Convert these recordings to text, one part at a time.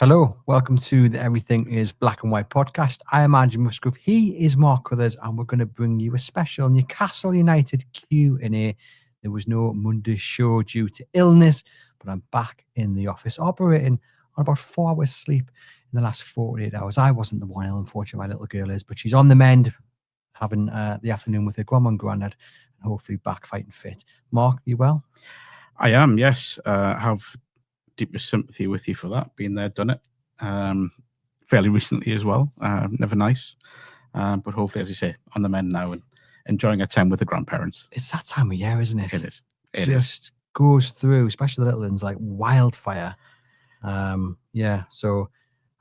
Hello, welcome to the Everything is Black and White podcast. I am Andrew Musgrove. He is Mark Crothers, and we're going to bring you a special Newcastle United Q&A. There was no Monday show due to illness, but I'm back in the office operating on about 4 hours sleep in the last 48 hours. I wasn't the one ill, unfortunately, my little girl is, but she's on the mend, having the afternoon with her grandma and granddad, and hopefully back fighting fit. Mark, you well? I am, yes. Have deepest sympathy with you for that, being there, done it. Fairly recently as well. Never nice. But hopefully, as you say, on the mend now and enjoying a time with the grandparents. It's that time of year, isn't it? It is. It just goes through, especially the little ones, like wildfire. So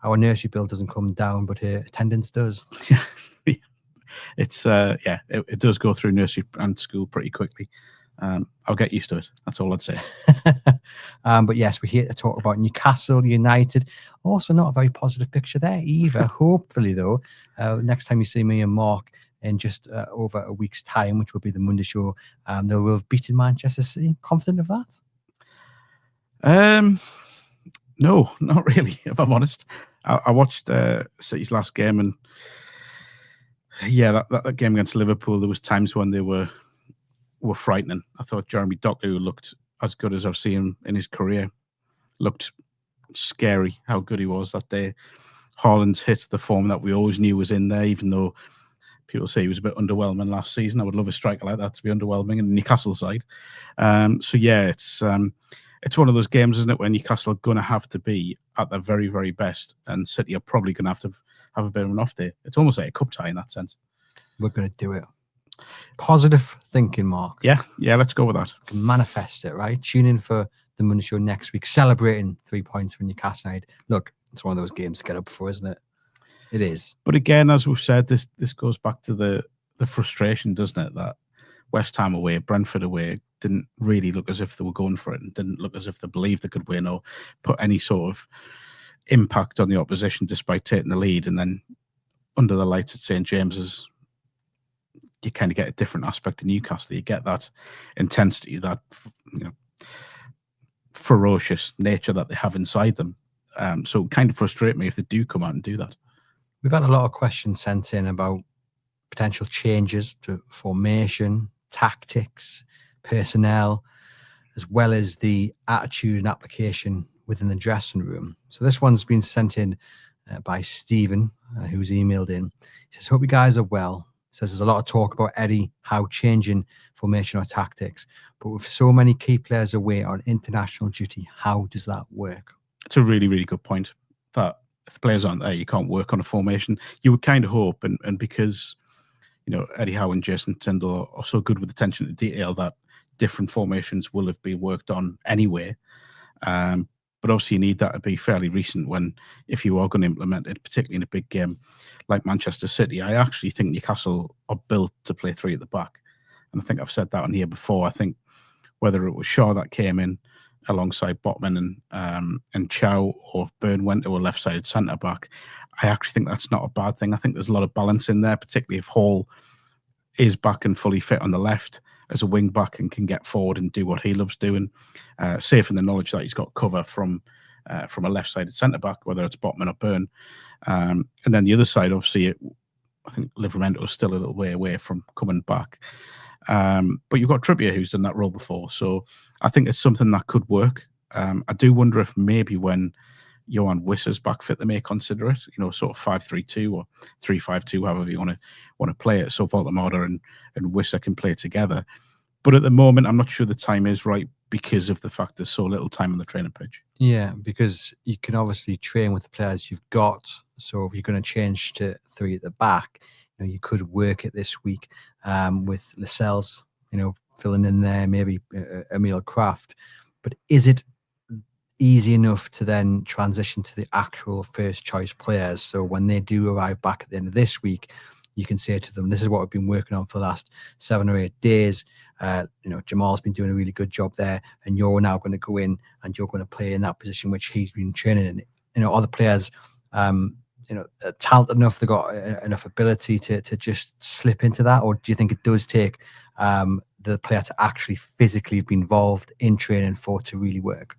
our nursery bill doesn't come down, but attendance does. It's it does go through nursery and school pretty quickly. I'll get used to it. That's all I'd say. But yes, we're here to talk about Newcastle United. Also, not a very positive picture there either. Hopefully, though, next time you see me and Mark in just over a week's time, which will be the Monday show, they will have beaten Manchester City. Confident of that? No, not really, if I'm honest. I watched City's last game, and that game against Liverpool, there was times when they were frightening. I thought Jeremy Doku looked as good as I've seen him in his career. Looked scary how good he was that day. Haaland hit the form that we always knew was in there, even though people say he was a bit underwhelming last season. I would love a striker like that to be underwhelming in the Newcastle side. It's one of those games, isn't it, where Newcastle are going to have to be at their very, very best, and City are probably going to have a bit of an off day. It's almost like a cup tie in that sense. We're going to do it. Positive thinking, Mark. Yeah, let's go with that. Manifest it, right? Tune in for the Monday show next week, celebrating 3 points from Newcastle United. Look, it's one of those games to get up for, isn't it? It is. But again, as we've said, this goes back to the frustration, doesn't it? That West Ham away, Brentford away didn't really look as if they were going for it, and didn't look as if they believed they could win or put any sort of impact on the opposition despite taking the lead. And then under the lights at St James's, you kind of get a different aspect of Newcastle. You get that intensity, that ferocious nature that they have inside them. So it kind of frustrate me if they do come out and do that. We've had a lot of questions sent in about potential changes to formation, tactics, personnel, as well as the attitude and application within the dressing room. So this one's been sent in by Stephen, who's emailed in. He says, hope you guys are well. Says there's a lot of talk about Eddie Howe changing formation or tactics, but with so many key players away on international duty, how does that work? It's a really, really good point. That if the players aren't there, you can't work on a formation. You would kind of hope, and because Eddie Howe and Jason Tindall are so good with attention to detail, that different formations will have been worked on anyway. But obviously you need that to be fairly recent if you are going to implement it, particularly in a big game like Manchester City. I actually think Newcastle are built to play three at the back. And I think I've said that on here before. I think whether it was Shaw that came in alongside Botman and Chow, or if Byrne went to a left-sided centre-back, I actually think that's not a bad thing. I think there's a lot of balance in there, particularly if Hall is back and fully fit on the left as a wing back and can get forward and do what he loves doing, safe in the knowledge that he's got cover from a left-sided centre-back, whether it's Botman or Byrne. And then the other side, obviously, I think Livramento is still a little way away from coming back. But you've got Trippier, who's done that role before. So I think it's something that could work. I do wonder if maybe when Johan Wissa's back fit, they may consider it, sort of 5-3-2 or 3-5-2, however you want to play it. So Voldemort and Wissa can play together. But at the moment, I'm not sure the time is right because of the fact there's so little time on the training pitch. Yeah, because you can obviously train with the players you've got. So if you're going to change to three at the back, you could work it this week with Lascelles, filling in there, maybe Emil Kraft. But is it easy enough to then transition to the actual first choice players? So when they do arrive back at the end of this week, you can say to them, this is what we've been working on for the last 7 or 8 days. Jamal's been doing a really good job there, and you're now going to go in and you're going to play in that position which he's been training in. Other players, talented enough, they've got enough ability to just slip into that, or do you think it does take the player to actually physically be involved in training for it to really work?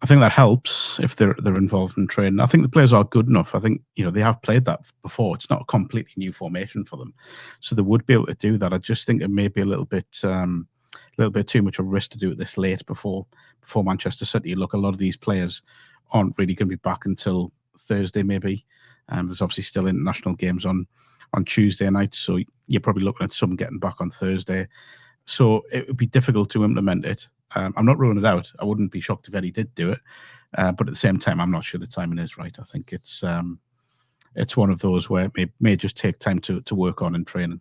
I think that helps if they're involved in training. I think the players are good enough. I think they have played that before. It's not a completely new formation for them, so they would be able to do that. I just think it may be a little bit too much of a risk to do it this late before Manchester City. Look, a lot of these players aren't really going to be back until Thursday, maybe. There's obviously still international games on Tuesday night, so you're probably looking at some getting back on Thursday. So it would be difficult to implement it. I'm not ruling it out. I wouldn't be shocked if Eddie did do it, but at the same time, I'm not sure the timing is right. I think it's one of those where it may just take time to work on in training.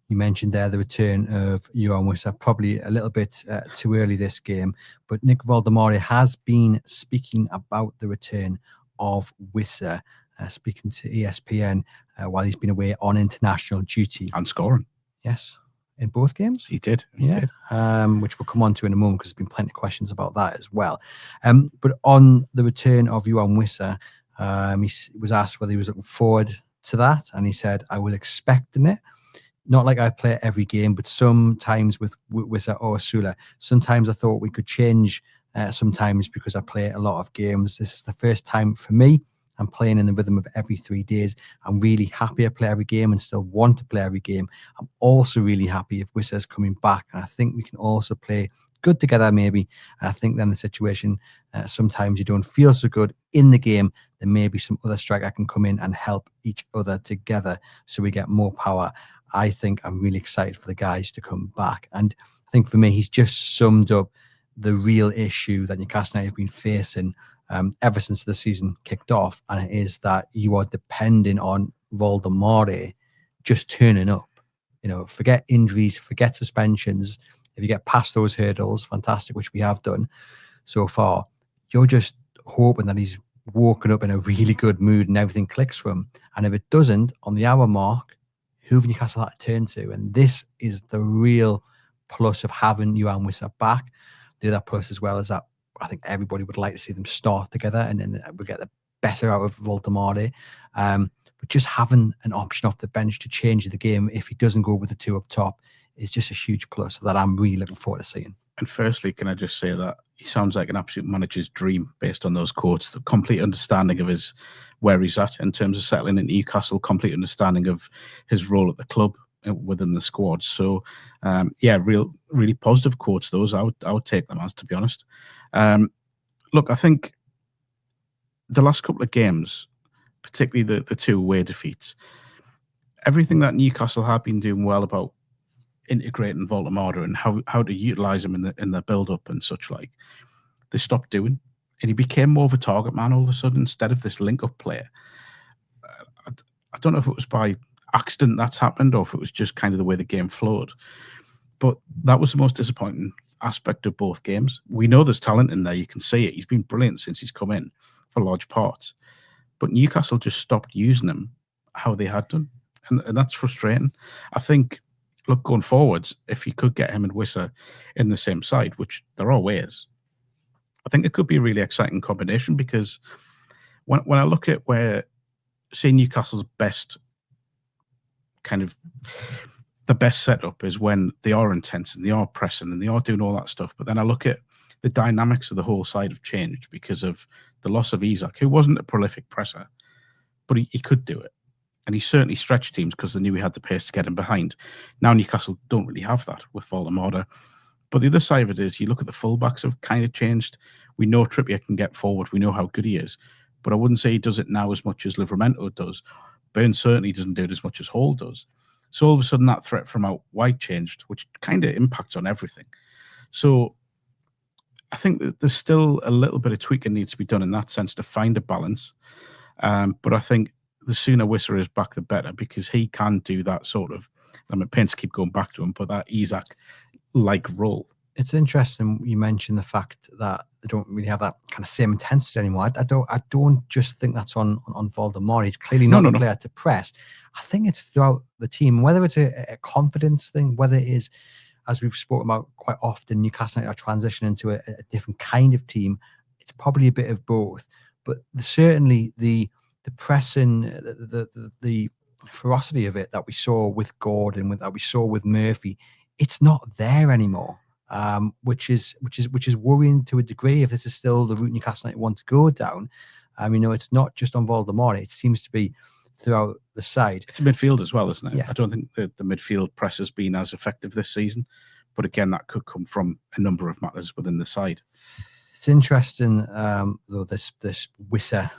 You mentioned there the return of Yohan Wissa, probably a little bit too early this game, but Nick Voldemare has been speaking about the return of Wissa, speaking to ESPN while he's been away on international duty. And scoring. Yes. In both games? He did. Which we'll come on to in a moment because there's been plenty of questions about that as well. But on the return of Yohan Wissa, he was asked whether he was looking forward to that, and he said, I was expecting it. Not like I play every game, but sometimes with Wissa or Sula, sometimes I thought we could change sometimes because I play a lot of games. This is the first time for me. I'm playing in the rhythm of every 3 days. I'm really happy I play every game and still want to play every game. I'm also really happy if Wissa's coming back. And I think we can also play good together maybe. And I think then the situation, sometimes you don't feel so good in the game. There may be some other striker can come in and help each other together so we get more power. I think I'm really excited for the guys to come back. And I think for me, he's just summed up the real issue that Newcastle United have been facing ever since the season kicked off, and it is that you are depending on Voldemare just turning up. Forget injuries, forget suspensions. If you get past those hurdles, fantastic, which we have done so far. You're just hoping that he's woken up in a really good mood and everything clicks for him. And if it doesn't, on the hour mark, who have Newcastle had to turn to? And this is the real plus of having Yohan Wissa back. The other plus as well is that I think everybody would like to see them start together, and then we'll get the better out of Voldemare. But just having an option off the bench to change the game if he doesn't go with the two up top is just a huge plus that I'm really looking forward to seeing. And firstly, can I just say that he sounds like an absolute manager's dream based on those quotes. The complete understanding of where he's at in terms of settling in Newcastle, complete understanding of his role at the club within the squad. So, really positive quotes. Those I would take them as, to be honest. Look, I think the last couple of games, particularly the two away defeats, everything that Newcastle have been doing well about integrating Voldemare and how to utilise him in the build-up and such like, they stopped doing. And he became more of a target man all of a sudden instead of this link-up player. I don't know if it was by accident that's happened or if it was just kind of the way the game flowed. But that was the most disappointing aspect of both games. We know there's talent in there. You can see it. He's been brilliant since he's come in for large parts. But Newcastle just stopped using him how they had done. And that's frustrating. I think, look, going forwards, if you could get him and Wissa in the same side, which there are ways, I think it could be a really exciting combination, because when I look at where, say, Newcastle's best kind of the best setup is when they are intense and they are pressing and they are doing all that stuff. But then I look at the dynamics of the whole side have changed because of the loss of Isak, who wasn't a prolific presser, but he could do it. And he certainly stretched teams because they knew he had the pace to get him behind. Now Newcastle don't really have that with Voldemare. But the other side of it is you look at the fullbacks have kind of changed. We know Trippier can get forward. We know how good he is. But I wouldn't say he does it now as much as Livramento does. Burns certainly doesn't do it as much as Hall does. So all of a sudden that threat from out wide changed, which kind of impacts on everything. So I think that there's still a little bit of tweaking needs to be done in that sense to find a balance. But I think the sooner Wissa is back, the better, because he can do that sort of, I'm at pains to keep going back to him, but that Isak-like role. It's interesting you mentioned the fact that they don't really have that kind of same intensity anymore. I don't just think that's on Voldemare. He's clearly not a player to press. I think it's throughout the team, whether it's a confidence thing, whether it is, as we've spoken about quite often, Newcastle United are transitioning into a different kind of team. It's probably a bit of both, but certainly the pressing, the ferocity of it that we saw with Gordon, that we saw with Murphy, it's not there anymore. which is worrying to a degree if this is still the route Newcastle United want to go down. It's not just on Voldemort; it seems to be throughout the side. It's a midfield as well, isn't it? Yeah. I don't think the midfield press has been as effective this season, but again, that could come from a number of matters within the side. It's interesting, though, this Wissa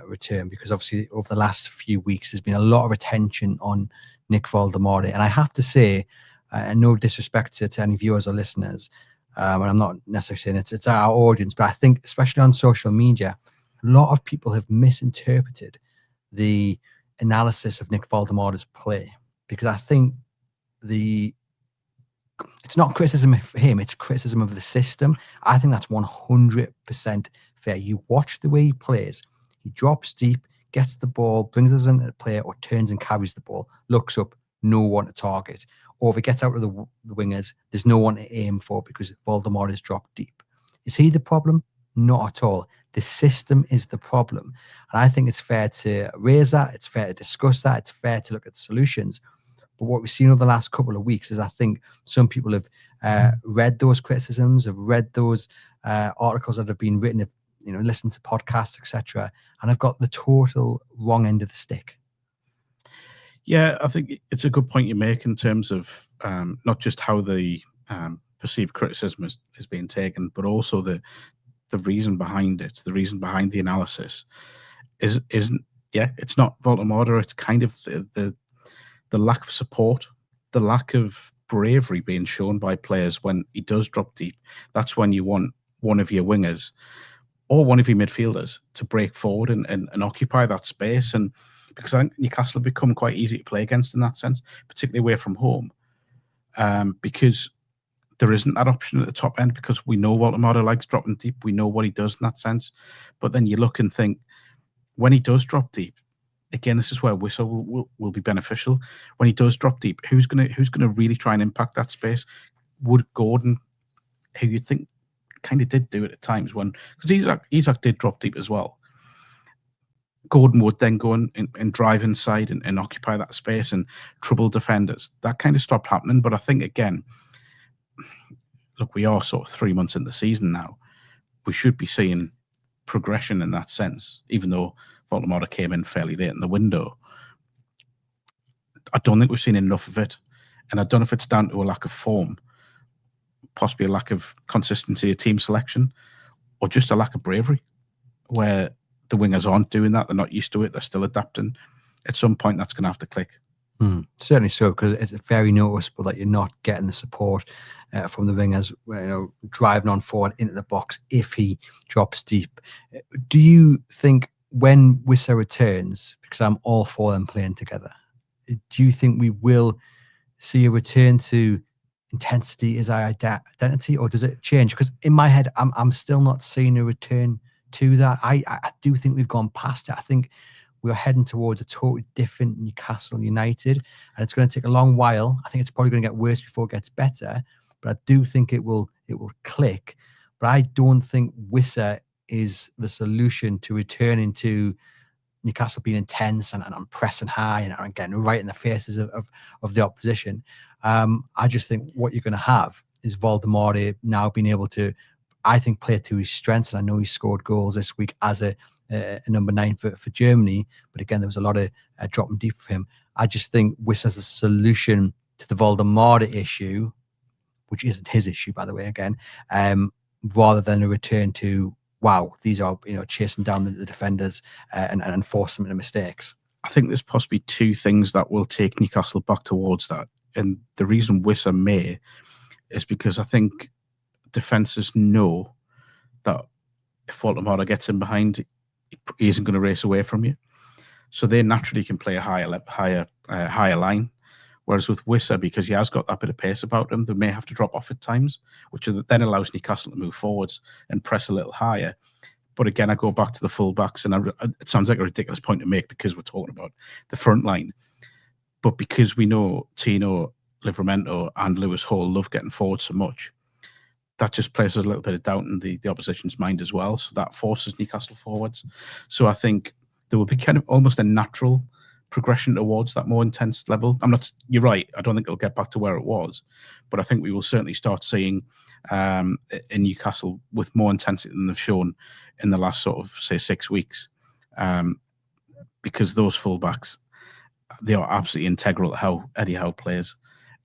return, because obviously over the last few weeks there's been a lot of attention on Nick Voldemort, and I have to say, and no disrespect to any viewers or listeners, and I'm not necessarily saying it's our audience, but I think especially on social media, a lot of people have misinterpreted the analysis of Nick Voldemort's play, because I think it's not criticism of him, it's criticism of the system. I think that's 100% fair. You watch the way he plays, he drops deep, gets the ball, brings us into play, or turns and carries the ball, looks up, no one to target. Or if it gets out of the wingers, there's no one to aim for because Voldemort is dropped deep. Is he the problem? Not at all. The system is the problem. And I think it's fair to raise that, it's fair to discuss that, it's fair to look at solutions. But what we've seen over the last couple of weeks is I think some people have read those criticisms, have read those articles that have been written, have, listened to podcasts, etc., and have got the total wrong end of the stick. Yeah, I think it's a good point you make in terms of not just how the perceived criticism is being taken, but also the reason behind it, the reason behind the analysis isn't. Yeah, it's not Voldemort. It's kind of the lack of support, the lack of bravery being shown by players when he does drop deep. That's when you want one of your wingers or one of your midfielders to break forward and occupy that space. And because I think Newcastle have become quite easy to play against in that sense, particularly away from home, because there isn't that option at the top end, because we know Voldemort likes dropping deep. We know what he does in that sense. But then you look and think, when he does drop deep, again, this is where Whistle will be beneficial. When he does drop deep, who's gonna really try and impact that space? Would Gordon, who you think kind of did do it at times, because Isak did drop deep as well. Gordon would then go and drive inside and occupy that space and trouble defenders. That kind of stopped happening. But I think, again, look, we are sort of 3 months in the season now. We should be seeing progression in that sense, even though Voldemort came in fairly late in the window. I don't think we've seen enough of it. And I don't know if it's down to a lack of form, possibly a lack of consistency of team selection, or just a lack of bravery, where the wingers aren't doing that. They're not used to it. They're still adapting. At some point, that's going to have to click. Certainly so, because it's very noticeable that you're not getting the support from the wingers, driving on forward into the box if he drops deep. Do you think when Wissa returns, because I'm all for them playing together, do you think we will see a return to intensity as our identity, or does it change? Because in my head, I'm still not seeing a return to that. I do think we've gone past it. I think we're heading towards a totally different Newcastle United, and it's going to take a long while. I think it's probably going to get worse before it gets better, but I do think it will click. But I don't think Wissa is the solution to returning to Newcastle being intense and pressing high and getting right in the faces of the opposition. I just think what you're going to have is Voldemort now being able to, I think, play to his strengths. And I know he scored goals this week as a number 9 for Germany. But again, there was a lot of dropping deep for him. I just think Wissa's the solution to the Voldemort issue, which isn't his issue, by the way, again, rather than a return to, wow, these are, chasing down the defenders and force them into mistakes. I think there's possibly two things that will take Newcastle back towards that. And the reason Wissa may is because I think defences know that if Voldemort gets in behind, he isn't going to race away from you. So they naturally can play a higher line. Whereas with Wissa, because he has got that bit of pace about him, they may have to drop off at times, which then allows Newcastle to move forwards and press a little higher. But again, I go back to the fullbacks, and it sounds like a ridiculous point to make because we're talking about the front line. But because we know Tino, Livramento and Lewis Hall love getting forward so much, that just places a little bit of doubt in the opposition's mind as well. So that forces Newcastle forwards. So I think there will be kind of almost a natural progression towards that more intense level. You're right, I don't think it'll get back to where it was, but I think we will certainly start seeing in Newcastle with more intensity than they've shown in the last sort of, say, 6 weeks. Because those fullbacks, they are absolutely integral to how Eddie Howe plays.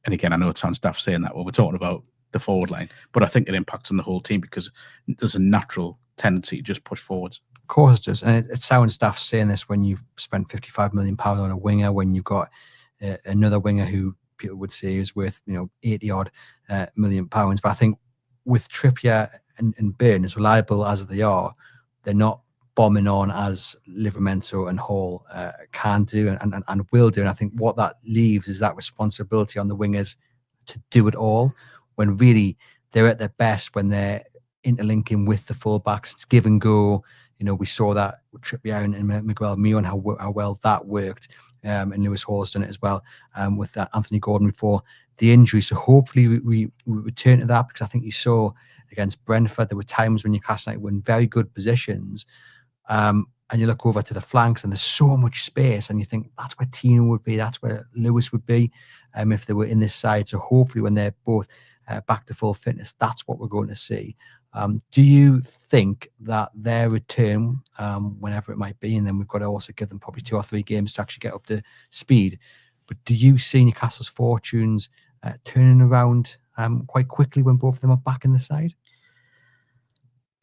And again, I know it sounds daft saying that when we're talking about the forward line, but I think it impacts on the whole team because there's a natural tendency to just push forward. Of course it does. And it sounds daft saying this when you've spent £55 million on a winger, when you've got another winger who people would say is worth 80-odd million pounds. But I think with Trippier and Burn, as reliable as they are, they're not bombing on as Livramento and Hall can do and will do. And I think what that leaves is that responsibility on the wingers to do it all, when really they're at their best when they're interlinking with the fullbacks. It's give and go. We saw that with Trippier and Miguel Mio and how well that worked. And Lewis Hall's done it as well with that Anthony Gordon before the injury. So hopefully we return to that, because I think you saw against Brentford, there were times when Newcastle United were in very good positions, and you look over to the flanks and there's so much space, and you think that's where Tino would be, that's where Lewis would be if they were in this side. So hopefully when they're both back to full fitness, that's what we're going to see. Do you think that their return, whenever it might be, and then we've got to also give them probably 2 or 3 games to actually get up to speed, but do you see Newcastle's fortunes turning around quite quickly when both of them are back in the side?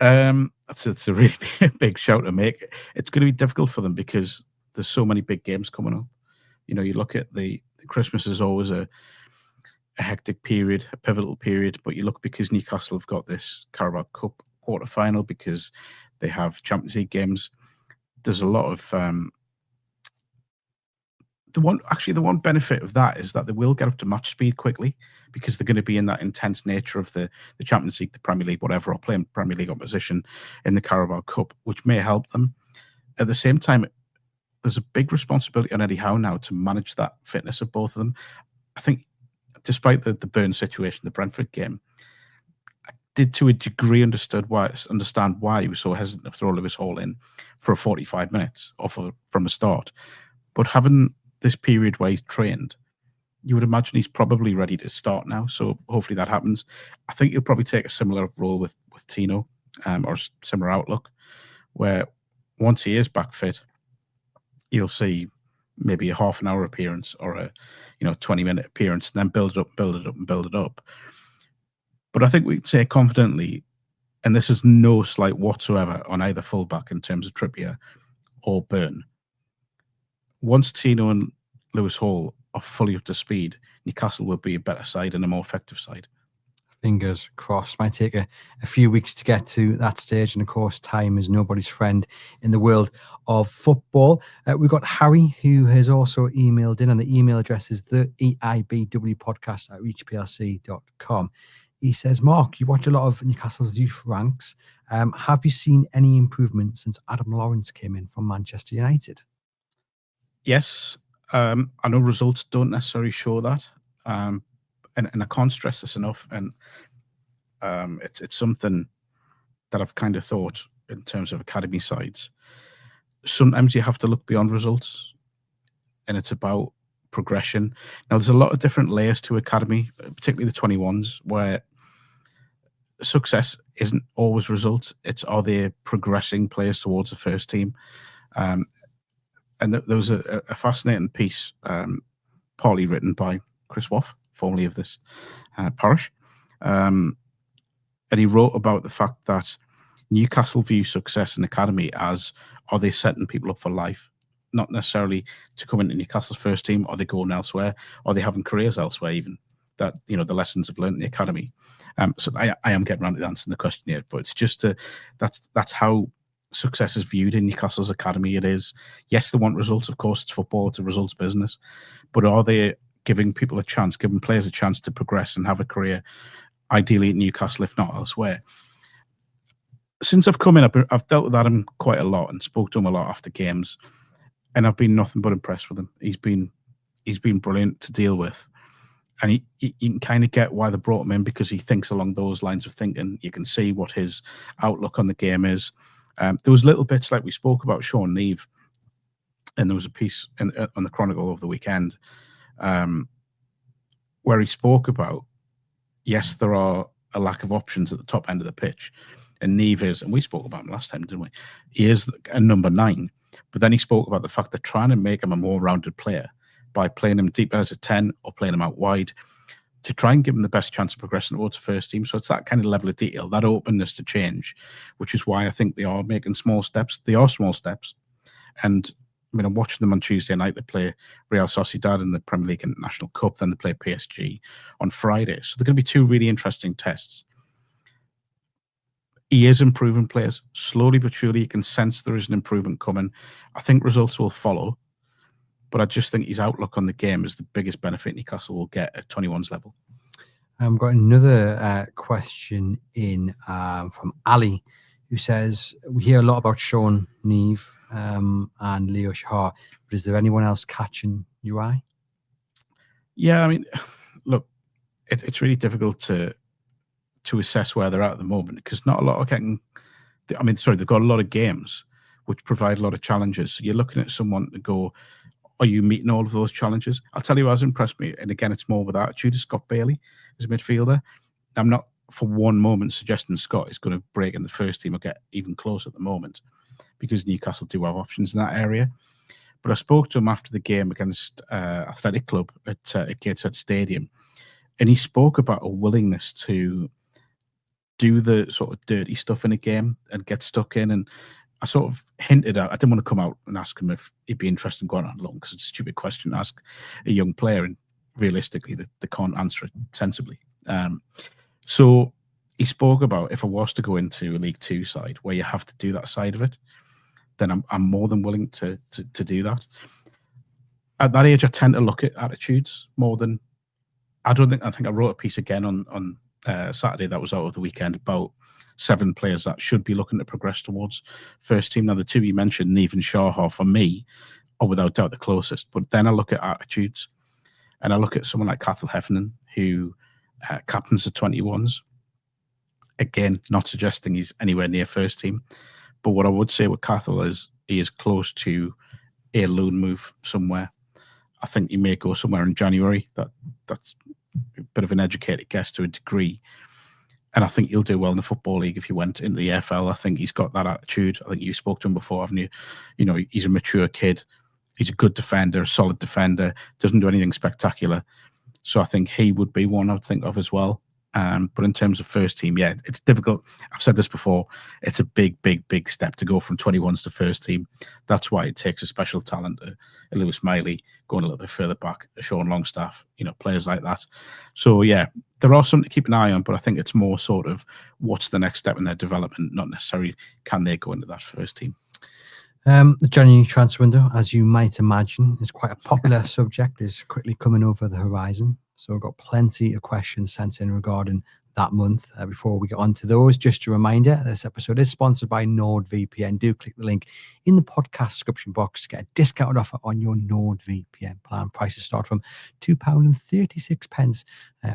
It's a really big shout to make. It's going to be difficult for them because there's so many big games coming up. You look at the Christmas is always a hectic period, a pivotal period, but you look, because Newcastle have got this Carabao Cup quarter-final, because they have Champions League games, there's a lot of the one benefit of that is that they will get up to match speed quickly, because they're going to be in that intense nature of the Champions League, the Premier League, whatever, or playing Premier League opposition in the Carabao Cup, which may help them. At the same time, there's a big responsibility on Eddie Howe now to manage that fitness of both of them. I think, despite the Burn situation, the Brentford game, I did to a degree understand why he was so hesitant to throw Lewis Hall in for 45 minutes from the start. But having this period where he's trained, you would imagine he's probably ready to start now. So hopefully that happens. I think he'll probably take a similar role with Tino, or similar outlook, where once he is back fit, you'll see maybe a half an hour appearance or a 20-minute appearance, and then build it up. But I think we can say confidently, and this is no slight whatsoever on either fullback in terms of Trippier or Burn, once Tino and Lewis Hall are fully up to speed, Newcastle will be a better side and a more effective side. Fingers crossed. Might take a few weeks to get to that stage, and of course time is nobody's friend in the world of football. We've got Harry, who has also emailed in, and the email address is the eibwpodcast@reachplc.com. He says, Mark, you watch a lot of Newcastle's youth ranks. Have you seen any improvement since Adam Lawrence came in from Manchester United? Yes. I know results don't necessarily show that. And I can't stress this enough, and it's something that I've kind of thought in terms of academy sides. Sometimes you have to look beyond results, and it's about progression. Now, there's a lot of different layers to academy, particularly the 21s, where success isn't always results. It's, are they progressing players towards the first team? And there was a fascinating piece, partly written by Chris Waff, formerly of this parish. And he wrote about the fact that Newcastle view success in academy as, are they setting people up for life? Not necessarily to come into Newcastle's first team, or they going elsewhere, or they having careers elsewhere even. That, the lessons I've learned in the academy. So I am getting around to answering the question here, but it's just that's how success is viewed in Newcastle's academy. It is, yes, they want results, of course, it's football, it's a results business, but are they giving people a chance, giving players a chance to progress and have a career, ideally at Newcastle, if not elsewhere? Since I've come in, I've dealt with Adam quite a lot and spoke to him a lot after games, and I've been nothing but impressed with him. He's been brilliant to deal with, and you can kind of get why they brought him in, because he thinks along those lines of thinking. You can see what his outlook on the game is. There was little bits like we spoke about Sean Neve, and there was a piece on the Chronicle over the weekend where he spoke about, yes, there are a lack of options at the top end of the pitch. And Neve is, and we spoke about him last time, didn't we? He is a number 9. But then he spoke about the fact that trying to make him a more rounded player by playing him deeper as a 10 or playing him out wide to try and give him the best chance of progressing towards the first team. So it's that kind of level of detail, that openness to change, which is why I think they are making small steps. They are small steps. And I mean, I'm watching them on Tuesday night. They play Real Sociedad in the Premier League International Cup. Then they play PSG on Friday. So they're going to be 2 really interesting tests. He is improving players. Slowly but surely, you can sense there is an improvement coming. I think results will follow. But I just think his outlook on the game is the biggest benefit Newcastle will get at 21's level. I've got another question in from Ali, who says, we hear a lot about Sean Neve and Leo Shahar, but is there anyone else catching your eye? Yeah, I mean, look, it's really difficult to assess where they're at the moment because not a lot are getting. I mean, sorry, they've got a lot of games which provide a lot of challenges. So you're looking at someone to go, are you meeting all of those challenges? I'll tell you what has impressed me, and again, it's more with attitude, is Scott Bailey as a midfielder. I'm not for one moment suggesting Scott is going to break in the first team or get even close at the moment, because Newcastle do have options in that area. But I spoke to him after the game against Athletic Club at Gateshead Stadium, and he spoke about a willingness to do the sort of dirty stuff in a game and get stuck in. And I sort of hinted at, I didn't want to come out and ask him if he'd be interested in going on loan, because it's a stupid question to ask a young player, and realistically, they can't answer it sensibly. So he spoke about, if I was to go into a League Two side where you have to do that side of it, then I'm more than willing to do that. At that age, I tend to look at attitudes more than. I think I wrote a piece again on Saturday that was out of the weekend about 7 players that should be looking to progress towards first team. Now, the 2 you mentioned, Neve and Shahar, for me, are without doubt the closest. But then I look at attitudes, and I look at someone like Cathal Heffernan, who captains the 21s. Again, not suggesting he's anywhere near first team. But what I would say with Cathal is he is close to a loan move somewhere. I think he may go somewhere in January. That's a bit of an educated guess to a degree. And I think he'll do well in the Football League if he went into the AFL. I think he's got that attitude. I think you spoke to him before, haven't you? You know, he's a mature kid. He's a good defender, a solid defender, doesn't do anything spectacular. So I think he would be one I'd think of as well. But in terms of first team, yeah, it's difficult. I've said this before. It's a big step to go from 21s to first team. That's why it takes a special talent, a Lewis Miley, going a little bit further back, a Sean Longstaff, players like that. So yeah, there are some to keep an eye on, but I think it's more sort of what's the next step in their development, not necessarily can they go into that first team. The January transfer window, as you might imagine, is quite a popular subject, is quickly coming over the horizon. So we've got plenty of questions sent in regarding that month. Before we get on to those, just a reminder, this episode is sponsored by NordVPN. Do click the link in the podcast description box to get a discounted offer on your NordVPN plan. Prices start from £2.36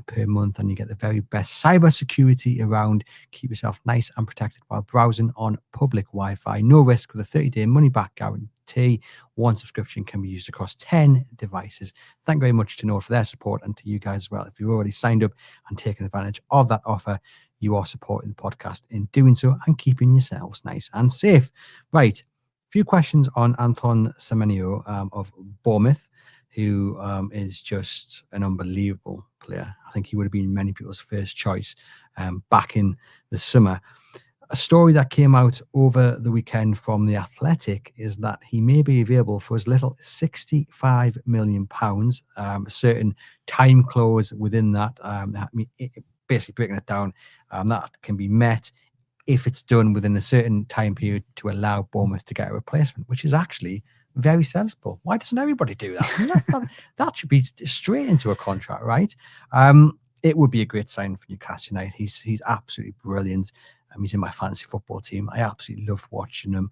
per month, and you get the very best cyber security around. Keep yourself nice and protected while browsing on public Wi-Fi. No risk with a 30-day money-back guarantee. One subscription can be used across 10 devices. Thank you very much to Nord for their support, and to you guys as well. If you've already signed up and taken advantage of that offer, you are supporting the podcast in doing so and keeping yourselves nice and safe. Right, a few questions on Antoine Semenyo of Bournemouth, who is just an unbelievable player. I think he would have been many people's first choice back in the summer. A story that came out over the weekend from The Athletic is that he may be available for as little as £65 million, a certain time clause within that. Basically breaking it down, that can be met if it's done within a certain time period to allow Bournemouth to get a replacement, which is actually very sensible. Why doesn't everybody do that? I mean, that should be straight into a contract, right? It would be a great sign for Newcastle United. He's absolutely brilliant. He's in my fantasy football team. I absolutely love watching him.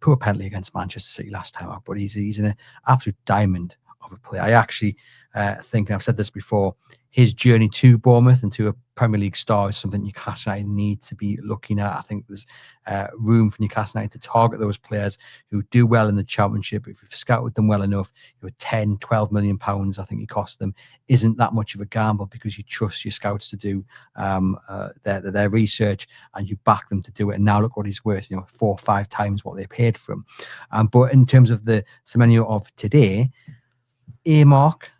Poor penalty against Manchester City last time out, but he's an absolute diamond of a player. I actually think, and I've said this before, his journey to Bournemouth and to a Premier League star is something Newcastle United need to be looking at. I think there's room for Newcastle United to target those players who do well in the Championship. If you've scouted them well enough, 10, 12 million pounds, I think it costs them, isn't that much of a gamble, because you trust your scouts to do their research and you back them to do it. And now look what he's worth, 4 or 5 times what they paid for him. But in terms of the Semenyo of today, earmark,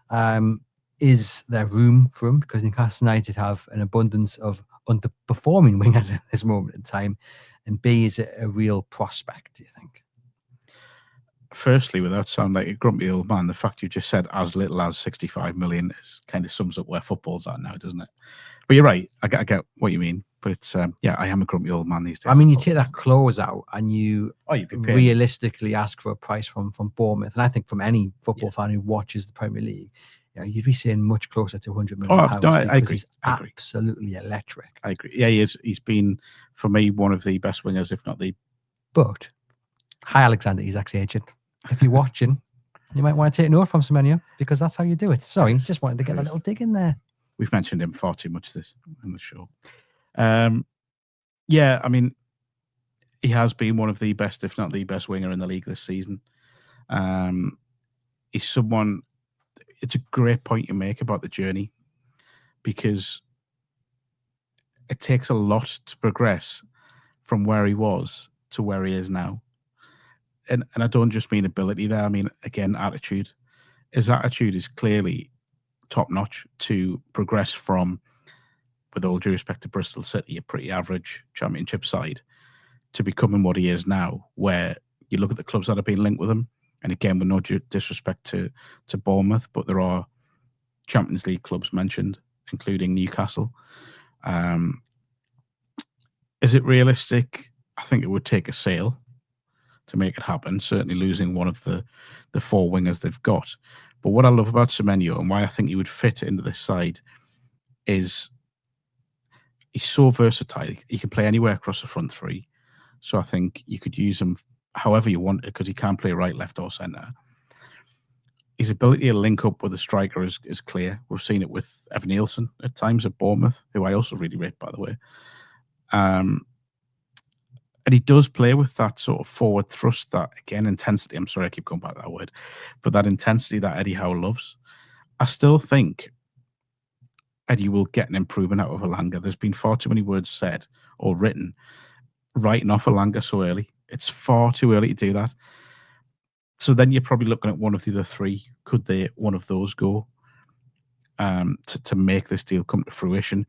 is there room for him? Because Newcastle United have an abundance of underperforming wingers at this moment in time. And B, is it a real prospect, do you think? Firstly, without sounding like a grumpy old man, the fact you just said as little as 65 million is kind of sums up where football's at now, doesn't it? But you're right. I get what you mean. But it's, I am a grumpy old man these days. I mean, you take that clause out and you you'd be realistically ask for a price from Bournemouth. And I think from any football fan who watches the Premier League, you'd be seeing much closer to 100 million pounds. No, I agree. He's absolutely electric. I agree. Yeah, he is. He's been, for me, one of the best wingers, if not the. But, hi, Alexander, he's ex-agent. If you're watching, you might want to take note from Semenyo, because that's how you do it. Sorry, just wanted to get a little dig in there. We've mentioned him far too much this on the show. I mean, he has been one of the best, if not the best winger in the league this season. He's someone. It's a great point you make about the journey, because it takes a lot to progress from where he was to where he is now. And I don't just mean ability there. I mean, again, attitude. His attitude is clearly top-notch to progress from, with all due respect to Bristol City, a pretty average Championship side, to becoming what he is now, where you look at the clubs that have been linked with him, and again, with no disrespect to Bournemouth, but there are Champions League clubs mentioned, including Newcastle. Is it realistic? I think it would take a sale to make it happen, certainly losing one of the 4 wingers they've got. But what I love about Semenyo and why I think he would fit into this side is he's so versatile. He can play anywhere across the front 3. So I think you could use him however you want, because he can play right, left or centre. His ability to link up with a striker is clear. We've seen it with Evan Nielsen at times at Bournemouth, who I also really rate, by the way. And he does play with that sort of forward thrust, that, again, intensity. I'm sorry I keep going back to that word. But that intensity that Eddie Howe loves. I still think Eddie will get an improvement out of Elanga. There's been far too many words said or written writing off Elanga so early. It's far too early to do that. So then you're probably looking at one of the other 3. Could one of those go to make this deal come to fruition?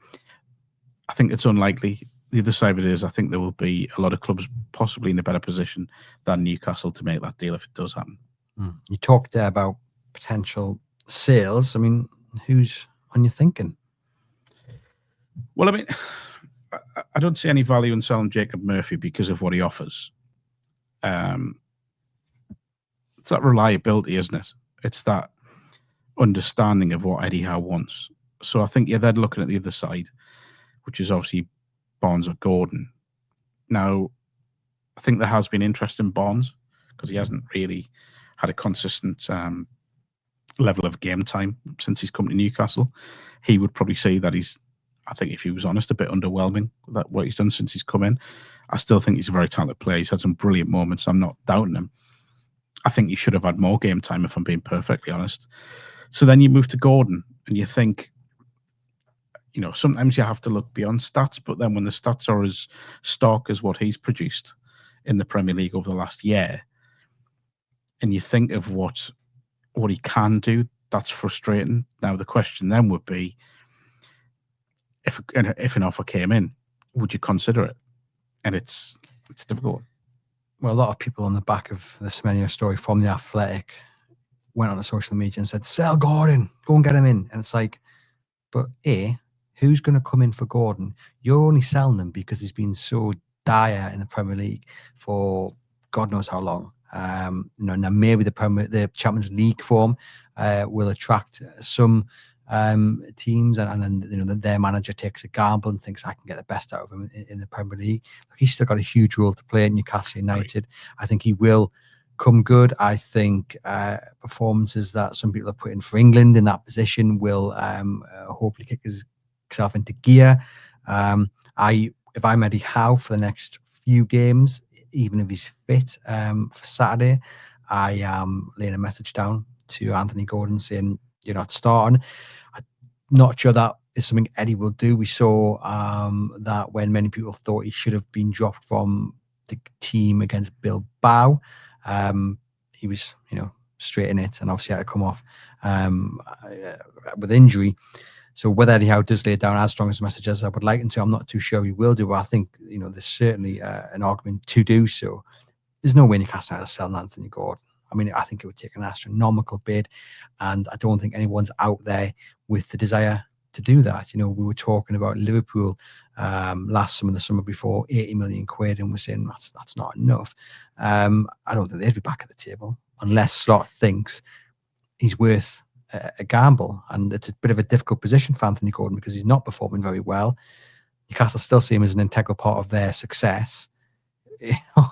I think it's unlikely. The other side of it is, I think there will be a lot of clubs possibly in a better position than Newcastle to make that deal if it does happen. You talked there about potential sales. I mean, who's on your thinking? Well, I mean, I don't see any value in selling Jacob Murphy because of what he offers. It's that reliability, isn't it? It's that understanding of what Eddie Howe wants. So I think you're then looking at the other side, which is obviously Barnes or Gordon. Now, I think there has been interest in Barnes because he hasn't really had a consistent level of game time since he's come to Newcastle. He would probably say that he's, I think if he was honest, a bit underwhelming that what he's done since he's come in. I still think he's a very talented player. He's had some brilliant moments. I'm not doubting him. I think he should have had more game time, if I'm being perfectly honest. So then you move to Gordon and you think, sometimes you have to look beyond stats, but then when the stats are as stark as what he's produced in the Premier League over the last year, and you think of what he can do, that's frustrating. Now, the question then would be, if an offer came in, would you consider it? And it's difficult. Well, a lot of people on the back of the Semenyo story from The Athletic went on to social media and said, sell Gordon, go and get him in. And it's like, but who's going to come in for Gordon? You're only selling him because he's been so dire in the Premier League for God knows how long. Now maybe the Champions League form will attract some teams, and then their manager takes a gamble and thinks I can get the best out of him in the Premier League. He's still got a huge role to play in Newcastle United. Right. I think he will come good. I think performances that some people have put in for England in that position will hopefully kick himself into gear. If I'm Eddie Howe for the next few games, even if he's fit for Saturday, I am laying a message down to Anthony Gordon saying you're not starting. I'm not sure that is something Eddie will do. We saw that when many people thought he should have been dropped from the team against Bilbao, he was, straight in it, and obviously had to come off with injury. So whether Eddie Howe does lay it down as strong as a message as I would like him to, I'm not too sure he will do. But I think there's certainly an argument to do so. There's no way Newcastle United selling Anthony Gordon. I mean, I think it would take an astronomical bid, and I don't think anyone's out there with the desire to do that. We were talking about Liverpool last summer, the summer before, 80 million quid, and we're saying that's not enough. I don't think they'd be back at the table unless Slot thinks he's worth a gamble, and it's a bit of a difficult position for Anthony Gordon because he's not performing very well. Newcastle still see him as an integral part of their success.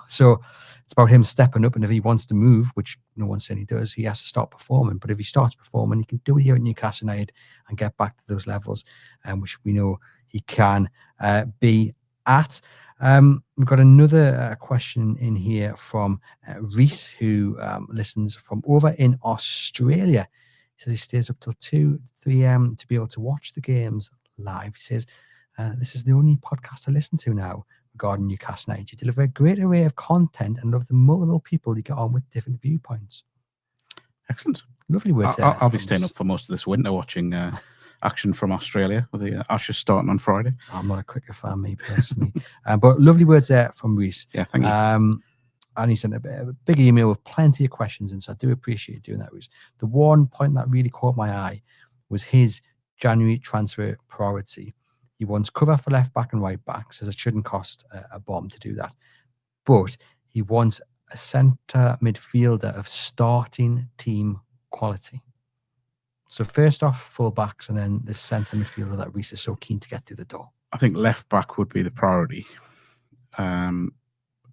So it's about him stepping up, and if he wants to move, which no one's saying he does, he has to start performing. But if he starts performing, he can do it here at Newcastle United and get back to those levels, which we know he can be at. We've got another question in here from Reese, who listens from over in Australia. He says he stays up till 2, 3 a.m. to be able to watch the games live. He says, this is the only podcast I listen to now regarding Newcastle United. You deliver a great array of content and love the multiple people you get on with different viewpoints. Excellent. Lovely words. I'll be staying up for most of this winter watching action from Australia with the Ashes starting on Friday. I'm not a cricket fan, me personally. But lovely words there from Reese. Yeah, thank you. And he sent a big email with plenty of questions, and so I do appreciate you doing that, Reese. The one point that really caught my eye was his January transfer priority. He wants cover for left back and right back, says it shouldn't cost a bomb to do that. But he wants a centre midfielder of starting team quality. So first off, fullbacks, and then the centre midfielder that Reese is so keen to get through the door. I think left back would be the priority.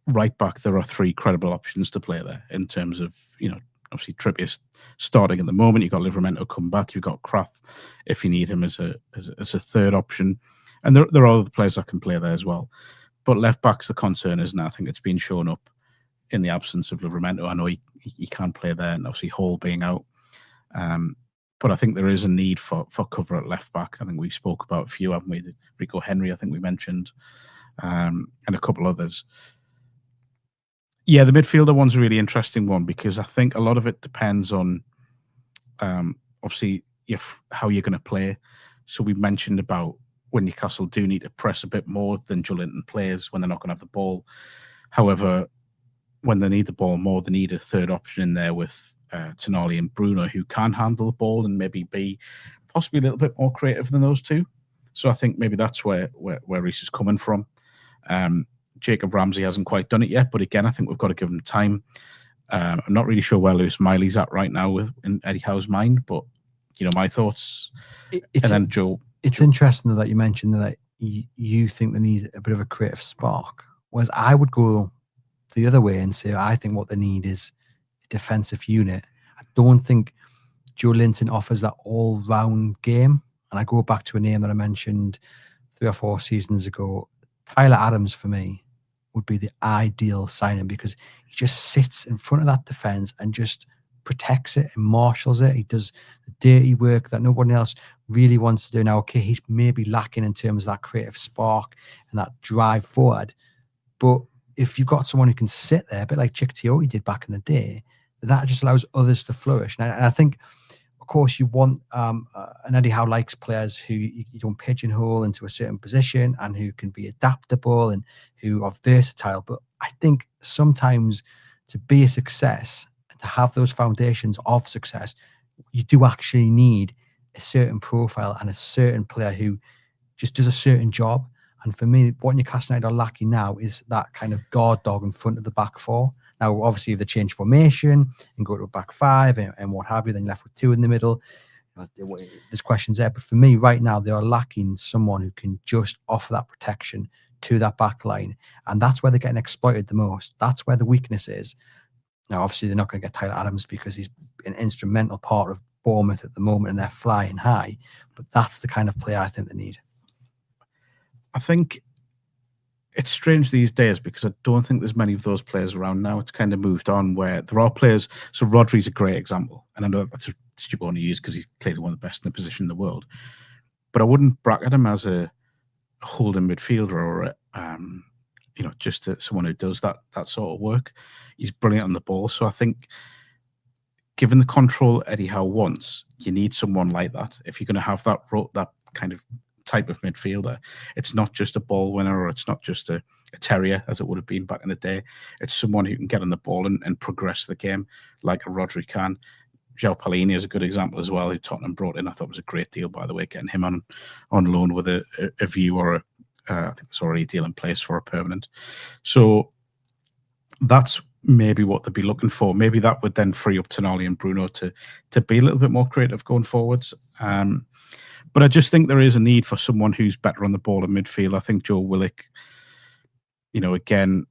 Right back, there are 3 credible options to play there in terms of, obviously Trippier starting at the moment. You've got Livramento come back. You've got Kraft if you need him as a third option. And there are other players that can play there as well. But left back's the concern, isn't it? I think it's been shown up in the absence of Livramento. I know he can't play there, and obviously Hall being out. But I think there is a need for cover at left back. I think we spoke about a few, haven't we? Rico Henry, I think we mentioned, and a couple others. Yeah, the midfielder one's a really interesting one because I think a lot of it depends on, obviously, how you're going to play. So we mentioned about when Newcastle do need to press a bit more than Joelinton plays when they're not going to have the ball. However, when they need the ball more, they need a third option in there with Tonali and Bruno who can handle the ball and maybe be possibly a little bit more creative than those two. So I think maybe that's where Reece is coming from. Jacob Ramsey hasn't quite done it yet, but again, I think we've got to give him time. I'm not really sure where Lewis Miley's at right now in Eddie Howe's mind, but my thoughts. It's interesting that you mentioned that you think they need a bit of a creative spark, whereas I would go the other way and say I think what they need is a defensive unit. I don't think Joelinton offers that all-round game, and I go back to a name that I mentioned 3 or 4 seasons ago. Tyler Adams, for me, would be the ideal signing because he just sits in front of that defence and just protects it and marshals it. He does the dirty work that nobody else really wants to do. Now, okay, he's maybe lacking in terms of that creative spark and that drive forward. But if you've got someone who can sit there, a bit like Chick Tiote did back in the day, that just allows others to flourish. And I think, of course, you want an Eddie Howe likes players who you don't pigeonhole into a certain position and who can be adaptable and who are versatile. But I think sometimes to be a success and to have those foundations of success, you do actually need a certain profile and a certain player who just does a certain job. And for me, what Newcastle United are lacking now is that kind of guard dog in front of the back four. Now, obviously, if they change formation and go to a back five and what have you, then you're left with 2 in the middle. There's questions there. But for me, right now, they are lacking someone who can just offer that protection to that back line. And that's where they're getting exploited the most. That's where the weakness is. Now, obviously, they're not going to get Tyler Adams because he's an instrumental part of Bournemouth at the moment and they're flying high. But that's the kind of player I think they need. I think it's strange these days because I don't think there's many of those players around now. It's kind of moved on where there are players. So Rodri's a great example. And I know that's a stupid one to use because he's clearly one of the best in the position in the world. But I wouldn't bracket him as a holding midfielder or just someone who does that sort of work. He's brilliant on the ball. So I think given the control Eddie Howe wants, you need someone like that. If you're going to have that kind of type of midfielder, it's not just a ball winner or it's not just a terrier as it would have been back in the day. It's someone who can get on the ball and progress the game like a Rodri can. João Palhinha is a good example as well, who Tottenham brought in. I thought it was a great deal, by the way, getting him on loan with a view or I think there's already a deal in place for a permanent. So that's maybe what they'd be looking for. Maybe that would then free up Tonali and Bruno to be a little bit more creative going forwards. But I just think there is a need for someone who's better on the ball in midfield. I think Joe Willock, again,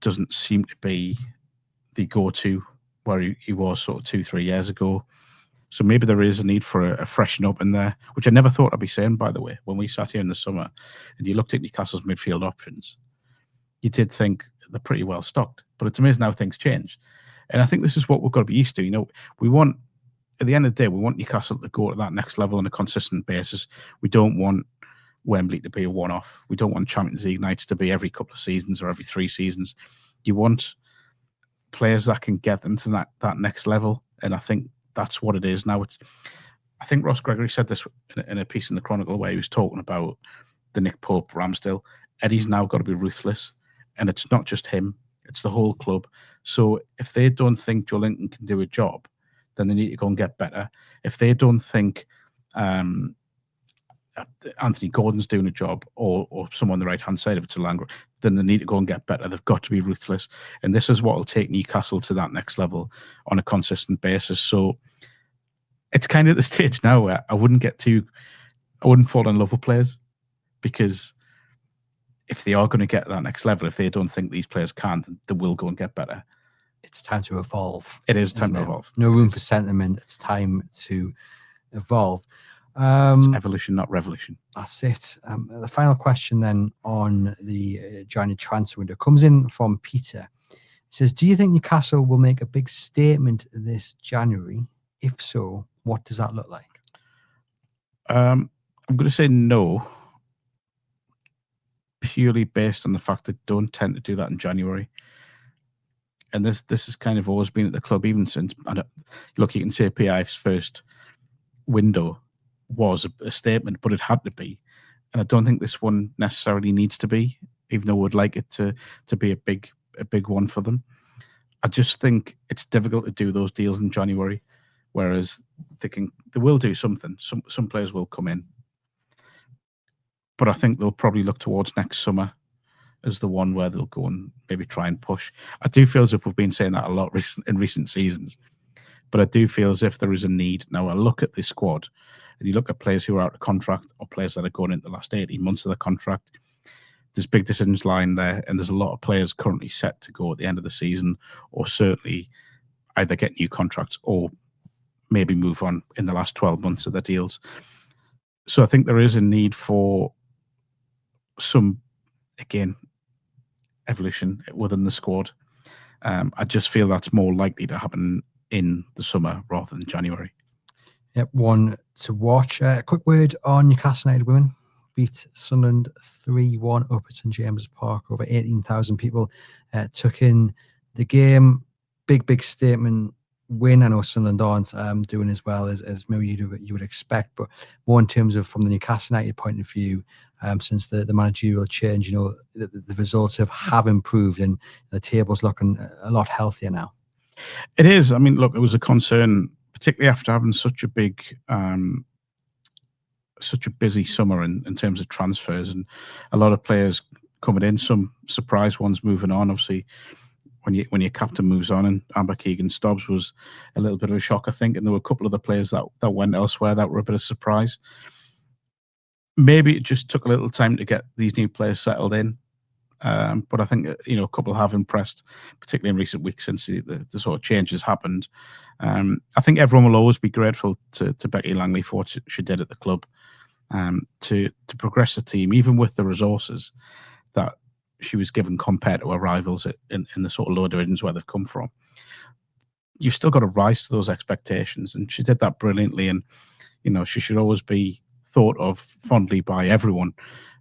doesn't seem to be the go-to where he was sort of 2-3 years ago. So maybe there is a need for a freshen up in there, which I never thought I'd be saying, by the way. When we sat here in the summer and you looked at Newcastle's midfield options, you did think they're pretty well stocked. But it's amazing how things change. And I think this is what we've got to be used to. We want, at the end of the day, we want Newcastle to go to that next level on a consistent basis. We don't want Wembley to be a one-off. We don't want Champions League nights to be every couple of seasons or every 3 seasons. You want players that can get them to that next level. And I think that's what it is now. I think Ross Gregory said this in a piece in the Chronicle where he was talking about the Nick Pope Ramsdale. Eddie's now got to be ruthless. And it's not just him. It's the whole club. So if they don't think Joe Linton can do a job, then they need to go and get better. If they don't think Anthony Gordon's doing a job or someone on the right-hand side of it, Langro, then they need to go and get better. They've got to be ruthless. And this is what will take Newcastle to that next level on a consistent basis. So it's kind of at the stage now where I wouldn't fall in love with players, because if they are going to get that next level, if they don't think these players can, then they will go and get better. It's time to evolve. It is time to evolve. No room for sentiment. It's time to evolve. It's evolution, not revolution. That's it. The final question then on the January transfer window comes in from Peter. He says, do you think Newcastle will make a big statement this January? If so, what does that look like? I'm going to say no, purely based on the fact that they don't tend to do that in January. And this has kind of always been at the club, even since, look, you can say PIF's first window was a statement, but it had to be. And I don't think this one necessarily needs to be, even though I would like it to be a big one for them. I just think it's difficult to do those deals in January, whereas they will do something. Some players will come in. But I think they'll probably look towards next summer as the one where they'll go and maybe try and push. I do feel as if we've been saying that a lot in recent seasons, but I do feel as if there is a need. Now, I look at this squad, and you look at players who are out of contract or players that are going into the last 18 months of the contract. There's big decisions lying there, and there's a lot of players currently set to go at the end of the season, or certainly either get new contracts or maybe move on in the last 12 months of their deals. So I think there is a need for some, again, evolution within the squad. I just feel that's more likely to happen in the summer rather than January. Yep, one to watch. A quick word on Newcastle United women. Beat Sunderland 3-1 up at St James's Park. Over 18,000 people took in the game. Big statement win. I know Sunderland aren't doing as well as maybe you would expect, but more in terms of from the Newcastle United point of view, since the managerial change, the results have improved and the table's looking a lot healthier now. It is. I mean, look, it was a concern, particularly after having such a busy summer in terms of transfers and a lot of players coming in, some surprise ones moving on. Obviously, when your captain moves on, and Amber Keegan-Stubbs was a little bit of a shock, I think, and there were a couple of the players that went elsewhere that were a bit of surprise. Maybe it just took a little time to get these new players settled in. But I think a couple have impressed, particularly in recent weeks since the sort of changes happened. I think everyone will always be grateful to Becky Langley for what she did at the club, to progress the team, even with the resources that she was given compared to her rivals in the sort of lower divisions where they've come from. You've still got to rise to those expectations, and she did that brilliantly. And she should always be thought of fondly by everyone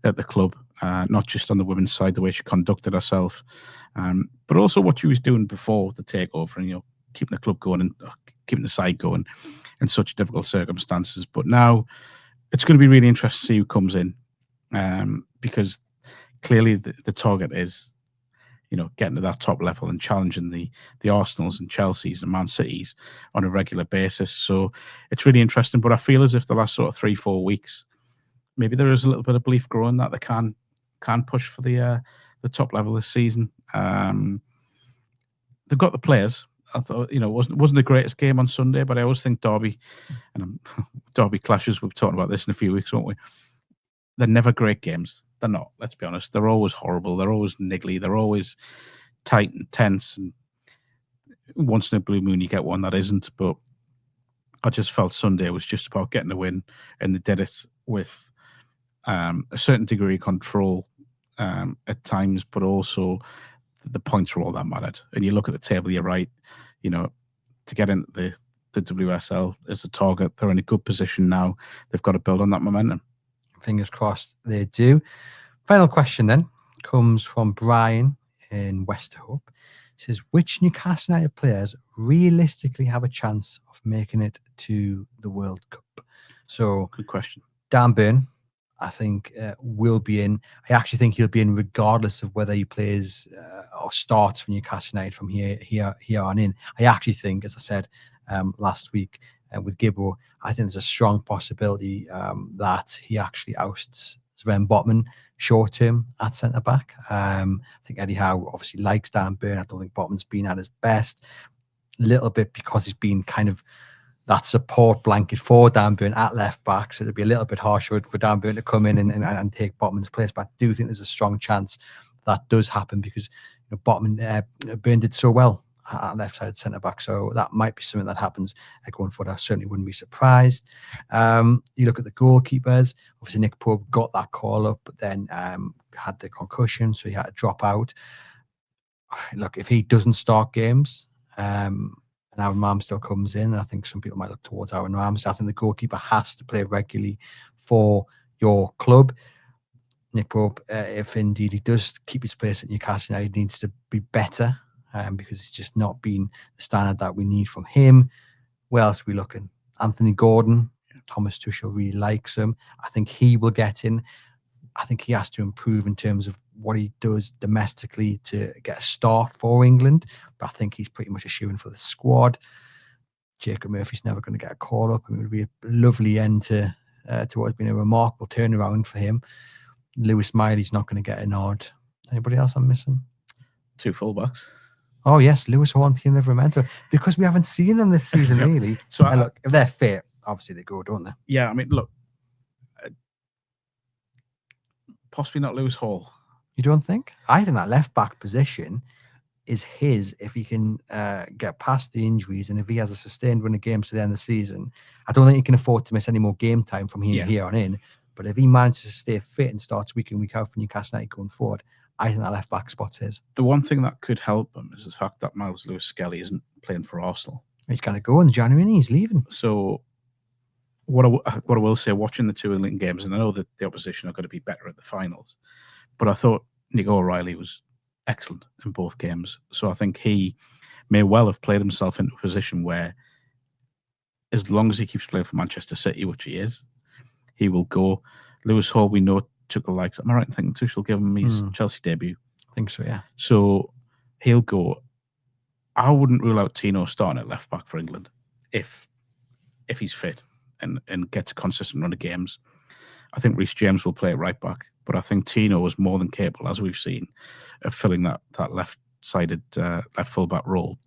at the club, not just on the women's side, the way she conducted herself, but also what she was doing before the takeover, and keeping the club going and keeping the side going in such difficult circumstances. But now it's going to be really interesting to see who comes in, because clearly the target is getting to that top level and challenging the Arsenals and Chelseas and Man Cities on a regular basis. So it's really interesting. But I feel as if the last sort of 3-4 weeks, maybe there is a little bit of belief growing that they can push for the top level this season. They've got the players. I thought it wasn't the greatest game on Sunday, but I always think Derby and Derby clashes. We've talked about this in a few weeks, won't we? They're never great games. They're not. Let's be honest. They're always horrible. They're always niggly. They're always tight and tense. And once in a blue moon, you get one that isn't. But I just felt Sunday was just about getting a win, and they did it with a certain degree of control at times, but also the points were all that mattered. And you look at the table, you're right. To get into the WSL as a target, they're in a good position now. They've got to build on that momentum. Fingers crossed they do. Final question then comes from Brian in Westerhope. He says, which Newcastle United players realistically have a chance of making it to the World Cup? So, good question. Dan Burn, I think, will be in. I actually think he'll be in regardless of whether he plays or starts for Newcastle United from here on in. I actually think, as I said last week with Gibbo, I think there's a strong possibility that he actually ousts Sven Botman short term at centre back. I think Eddie Howe obviously likes Dan Burn. I don't think Botman's been at his best. A little bit because he's been kind of that support blanket for Dan Burn at left back. So it'd be a little bit harsher for Dan Burn to come in and take Botman's place. But I do think there's a strong chance that does happen because Botman, Burn did so well at left side centre back. So that might be something that happens going forward. I certainly wouldn't be surprised. You look at the goalkeepers. Obviously, Nick Pope got that call up, but then had the concussion, so he had to drop out. Look, if he doesn't start games, and Aaron Ramsdale comes in, I think some people might look towards Aaron Ramsdale. I think the goalkeeper has to play regularly for your club. Nick Pope, if indeed he does keep his place at Newcastle United, needs to be better because it's just not been the standard that we need from him. Where else are we looking? Anthony Gordon. Thomas Tuchel really likes him. I think he will get in. I think he has to improve in terms of what he does domestically to get a start for England. But I think he's pretty much a shoo-in for the squad. Jacob Murphy's never going to get a call up. It would be a lovely end to what has been a remarkable turnaround for him. Lewis Miley's not going to get a nod. Anybody else I'm missing? 2 fullbacks. Oh, yes, Lewis Horn and Livramento. Because we haven't seen them this season, really. So look, if they're fit, obviously they go, don't they? Yeah, I mean, look, possibly not Lewis Hall. You don't think? I think that left back position is his if he can get past the injuries and if he has a sustained run of games to the end of the season. I don't think he can afford to miss any more game time from here on in. But if he manages to stay fit and starts week in, week out for Newcastle United going forward, I think that left back spot's his. The one thing that could help him is the fact that Miles Lewis-Skelly isn't playing for Arsenal. He's going to go in January and he's leaving. So what I will say, watching the 2 England games, and I know that the opposition are going to be better at the finals, but I thought Nico O'Reilly was excellent in both games. So I think he may well have played himself into a position where, as long as he keeps playing for Manchester City, which he is, he will go. Lewis Hall, we know, took the likes. Am I right in thinking Tuchel give him his Chelsea debut? I think so, yeah. So he'll go. I wouldn't rule out Tino starting at left back for England if he's fit and gets a consistent run of games. I think Reece James will play at right back, but I think Tino is more than capable, as we've seen, of filling that left-sided left full-back role.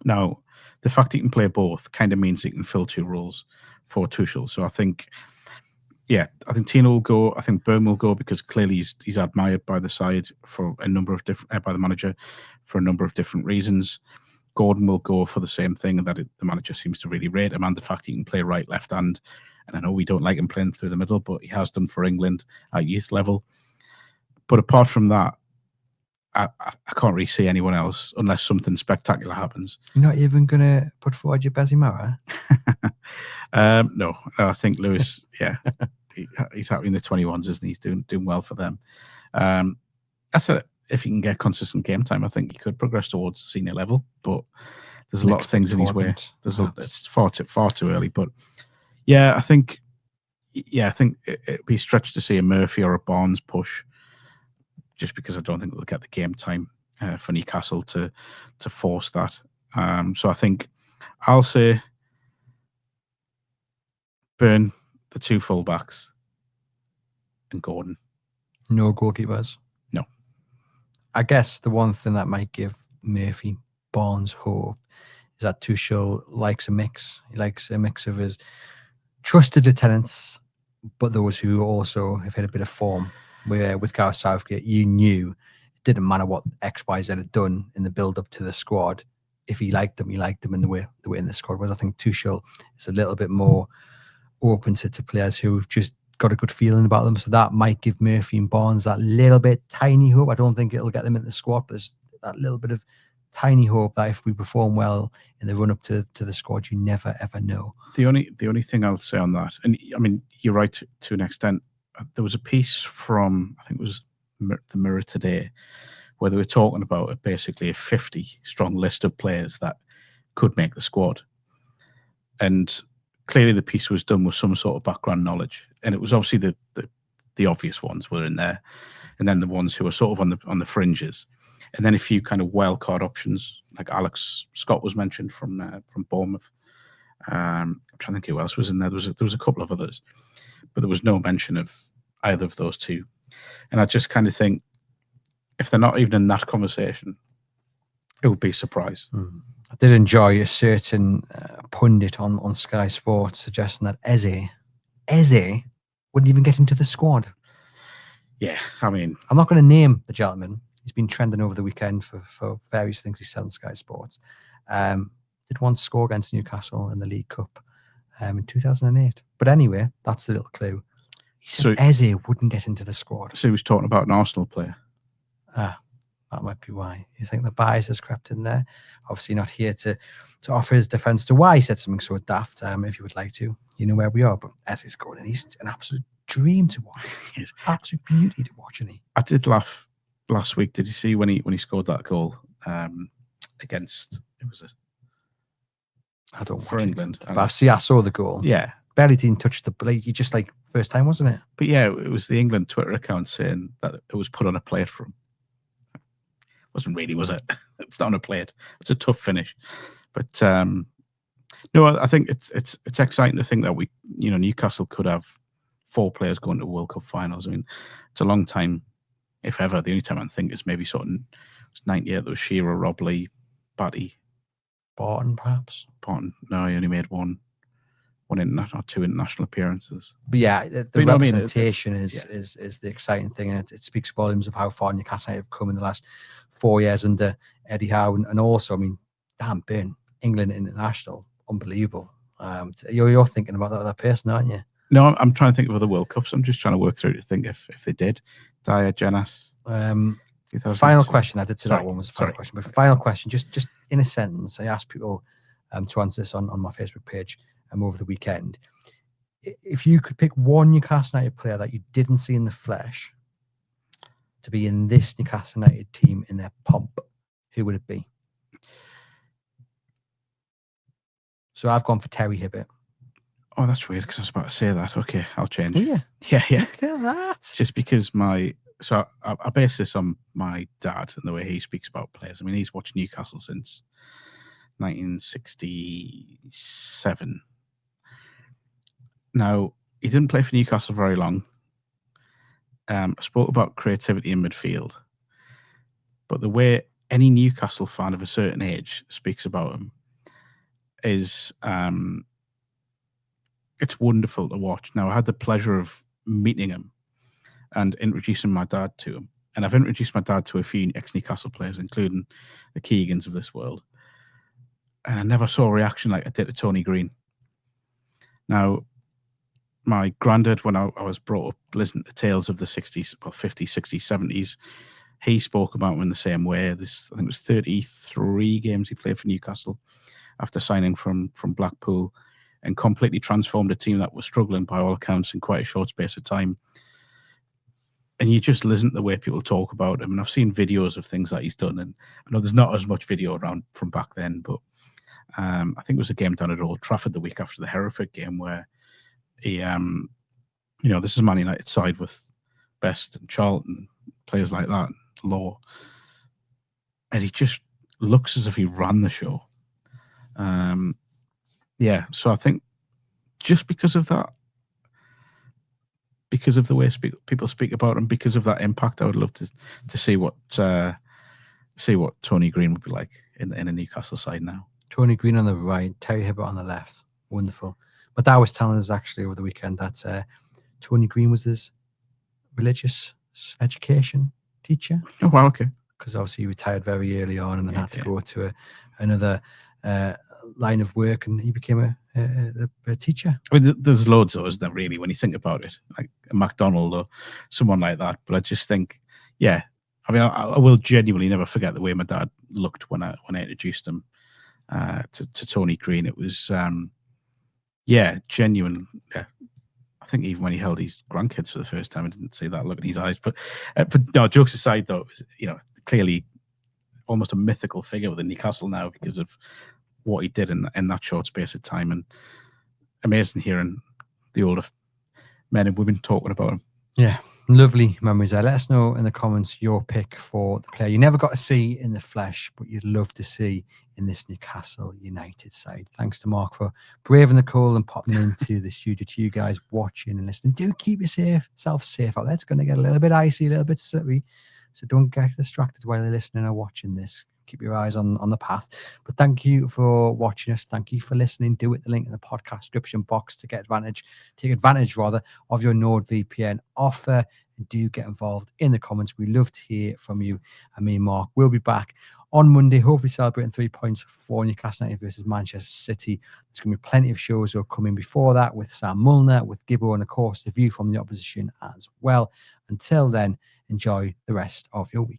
Now, the fact he can play both kind of means he can fill 2 roles for Tuchel. So I think, Yeah, I think Tino will go. I think Byrne will go because clearly he's admired by the side for a number of different by the manager for a number of different reasons. Gordon will go for the same thing, and that the manager seems to really rate him, and the fact he can play right, left hand. And I know we don't like him playing through the middle, but he has done for England at youth level. But apart from that, I can't really see anyone else unless something spectacular happens. You're not even going to put forward your Bezimara? No, I think Lewis, yeah, he's happy in the 21s, isn't he? He's doing well for them. That's it. If he can get consistent game time, I think he could progress towards senior level. But there's a lot of things in his way. It's far too early. But yeah, I think it'd be stretched to see a Murphy or a Barnes push, just because I don't think we'll get the game time for Newcastle to force that. So I think I'll say Byrne, the 2 fullbacks, and Gordon. No goalkeepers? No. I guess the one thing that might give Murphy Barnes hope is that Tuchel likes a mix. He likes a mix of his trusted lieutenants, but those who also have hit a bit of form. Where with Gareth Southgate, you knew it didn't matter what X, Y, Z had done in the build-up to the squad. If he liked them in the way in the squad was. I think Tuchel is a little bit more open to players who've just got a good feeling about them. So that might give Murphy and Barnes that little bit tiny hope. I don't think it'll get them into the squad, but there's that little bit of tiny hope that if we perform well in the run up to the squad, you never ever know. The only thing I'll say on that, and I mean you're right to an extent. There was a piece from, I think it was the Mirror today, where they were talking about basically a 50-strong list of players that could make the squad. And clearly the piece was done with some sort of background knowledge. And it was obviously the obvious ones were in there. And then the ones who were sort of on the fringes. And then a few kind of wild card options, like Alex Scott was mentioned from Bournemouth. I'm trying to think who else was in there. There was a couple of others. But there was no mention of either of those two. And I just kind of think, if they're not even in that conversation, it would be a surprise. I did enjoy a certain pundit on Sky Sports suggesting that Eze wouldn't even get into the squad. Yeah, I mean, I'm not going to name the gentleman. He's been trending over the weekend for various things he said on Sky Sports. Did once score against Newcastle in the League Cup in 2008. But anyway, that's the little clue. He said Eze wouldn't get into the squad. So he was talking about an Arsenal player. That might be why. You think the bias has crept in there? Obviously not here to offer his defence to why he said something so daft. If you would like to, you know where we are. But Eze's going, and he's an absolute dream to watch. He's absolute beauty to watch, isn't he? I did laugh last week. Did you see when he scored that goal against? It was I don't for England. But I saw the goal. Yeah, barely didn't touch the plate. You just like first time, wasn't it? But yeah, it was the England Twitter account saying that it was put on a plate for him. Wasn't really, was it? It's not on a plate. It's a tough finish, but no, I think it's exciting to think that Newcastle could have 4 players going to World Cup finals. I mean, it's a long time, if ever. The only time I think is maybe sort of 98. There was Shearer, Rob Lee, Batty, Barton, perhaps. Barton. No, he only made one international, 2 international appearances. But yeah, the representation is the exciting thing, and it speaks volumes of how far Newcastle have come in the last 4 years under Eddie Howe, and also, I mean, damn, Byrne, England international, unbelievable. You're thinking about that person, aren't you? No, I'm trying to think of other World Cups. I'm just trying to work through to think if they did. Dyer, Jenas. Final question. I did say that one was a final question, but final question, just in a sentence, I asked people to answer this on my Facebook page over the weekend. If you could pick one Newcastle United player that you didn't see in the flesh to be in this Newcastle United team in their pomp, who would it be? So I've gone for Terry Hibbert. Oh, that's weird because I was about to say that. Okay, I'll change. Oh, yeah. Yeah. Look at that. Just because I base this on my dad and the way he speaks about players. I mean, he's watched Newcastle since 1967. Now, he didn't play for Newcastle very long. I spoke about creativity in midfield. But the way any Newcastle fan of a certain age speaks about him is it's wonderful to watch. Now, I had the pleasure of meeting him and introducing my dad to him. And I've introduced my dad to a few ex-Newcastle players, including the Keegans of this world. And I never saw a reaction like I did to Tony Green. Now, my granddad, when I was brought up listening to tales of the 60s, well, 50s, 60s, 70s, he spoke about him in the same way. I think it was 33 games he played for Newcastle after signing from Blackpool, and completely transformed a team that was struggling by all accounts in quite a short space of time. And you just listen to the way people talk about him. And I've seen videos of things that he's done. And I know there's not as much video around from back then, but I think it was a game down at Old Trafford the week after the Hereford game where he, this is Man United side with Best and Charlton, players like that, Law. And he just looks as if he ran the show. So I think just because of that, because of the way people speak about him, because of that impact, I would love to see what Tony Green would be like in a Newcastle side now. Tony Green on the right, Terry Hibbert on the left. Wonderful. But that was telling us actually over the weekend that Tony Green was his religious education teacher. Oh, wow, okay. Because obviously he retired very early on and then had to go to another line of work, and he became a teacher. I mean, there's loads of us that really, when you think about it, like a McDonald or someone like that. But I just think, I mean, I will genuinely never forget the way my dad looked when I introduced him to Tony Green. It was, genuine. Yeah. I think even when he held his grandkids for the first time, I didn't see that look in his eyes. But no, jokes aside, though, clearly almost a mythical figure within Newcastle now because of what he did in that short space of time. And amazing hearing the older men and women talking about him. Yeah, lovely memories there. Let us know in the comments your pick for the player you never got to see in the flesh, but you'd love to see in this Newcastle United side. Thanks to Mark for braving the call and popping into the studio. To you guys watching and listening, do keep yourself safe out there. It's going to get a little bit icy, a little bit slippery, so don't get distracted while you're listening or watching this. Keep your eyes on the path. But thank you for watching us. Thank you for listening. Do it the link in the podcast description box to take advantage of your NordVPN offer, and do get involved in the comments. We love to hear from you. And me and Mark will be back on Monday, hopefully celebrating 3 points for Newcastle United versus Manchester City. There's going to be plenty of shows that are coming before that with Sam Mulliner, with Gibbo, and of course the view from the opposition as well. Until then, enjoy the rest of your week.